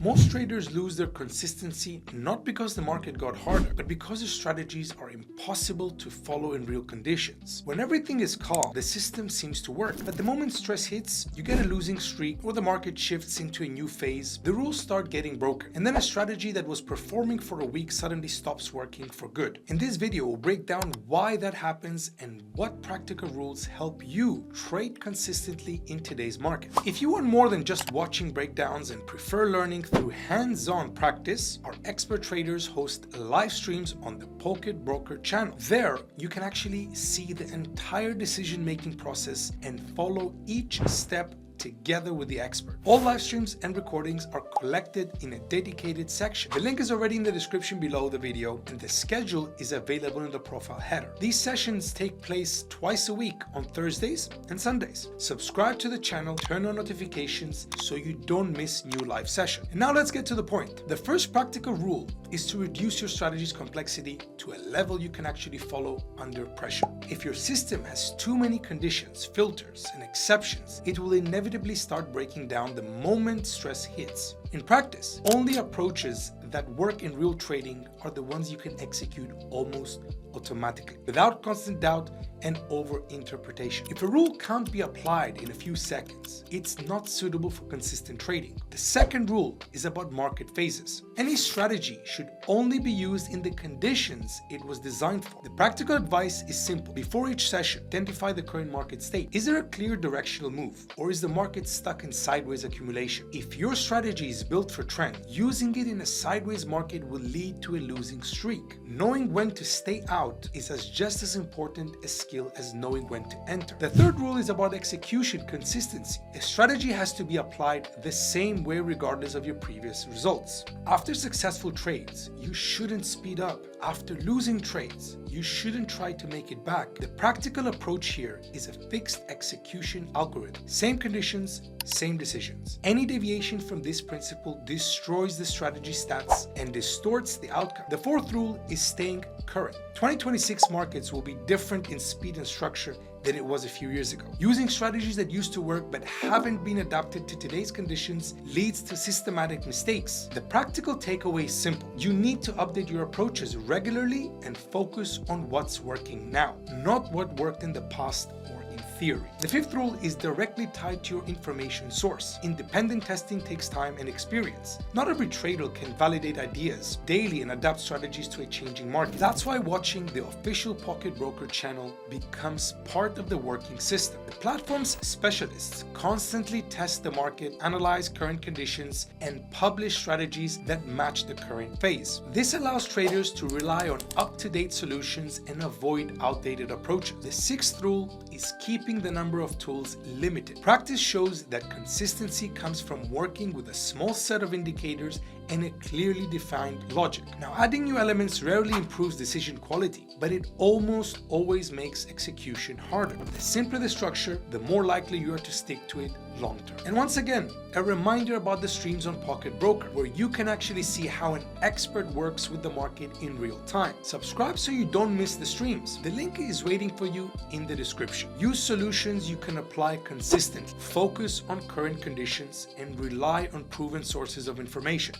Most traders lose their consistency not because the market got harder, but because their strategies are impossible to follow in real conditions. When everything is calm, the system seems to work, but the moment stress hits, you get a losing streak or the market shifts into a new phase, the rules start getting broken, and then a strategy that was performing for a week suddenly stops working for good. In this video, we'll break down why that happens and what practical rules help you trade consistently in today's market. If you want more than just watching breakdowns and prefer learning through hands-on practice, our expert traders host live streams on the Broker channel. There, you can actually see the entire decision-making process and follow each step together with the expert. All live streams and recordings are collected in a dedicated section. The link is already in the description below the video, and the schedule is available in the profile header. These sessions take place twice a week on Thursdays and Sundays. Subscribe to the channel, turn on notifications so you don't miss new live sessions. And now let's get to the point. The first practical rule is to reduce your strategy's complexity to a level you can actually follow under pressure. If your system has too many conditions, filters, and exceptions, it will inevitably start breaking down the moment stress hits. In practice, only approaches that work in real trading are the ones you can execute almost automatically, without constant doubt and over-interpretation. If a rule can't be applied in a few seconds, it's not suitable for consistent trading. The second rule is about market phases. Any strategy should only be used in the conditions it was designed for. The practical advice is simple. Before each session, identify the current market state. Is there a clear directional move, or is the market stuck in sideways accumulation? If your strategy is built for trend, using it in a sideways market will lead to a losing streak. Knowing when to stay out is just as important a skill as knowing when to enter. The third rule is about execution consistency. A strategy has to be applied the same way regardless of your previous results. After successful trades, you shouldn't speed up. After losing trades, you shouldn't try to make it back. The practical approach here is a fixed execution algorithm. Same conditions, same decisions. Any deviation from this principle destroys the strategy stats and distorts the outcome. The fourth rule is staying current. 2026 markets will be different in speed and structure than it was a few years ago. Using strategies that used to work but haven't been adapted to today's conditions leads to systematic mistakes. The practical takeaway is simple. You need to update your approaches regularly and focus on what's working now, not what worked in the past or in theory. The fifth rule is directly tied to your information source. Independent testing takes time and experience. Not every trader can validate ideas daily and adapt strategies to a changing market. That's why watching the official Broker channel becomes part of the working system. The platform's specialists constantly test the market, analyze current conditions, and publish strategies that match the current phase. This allows traders to rely on up-to-date solutions and avoid outdated approaches. The sixth rule is keeping the number of tools limited. Practice shows that consistency comes from working with a small set of indicators and a clearly defined logic. Now, adding new elements rarely improves decision quality, but it almost always makes execution harder. The simpler the structure, the more likely you are to stick to it long term. And once again, a reminder about the streams on Broker, where you can actually see how an expert works with the market in real time. Subscribe so you don't miss the streams. The link is waiting for you in the description. Use solutions you can apply consistently. Focus on current conditions and rely on proven sources of information.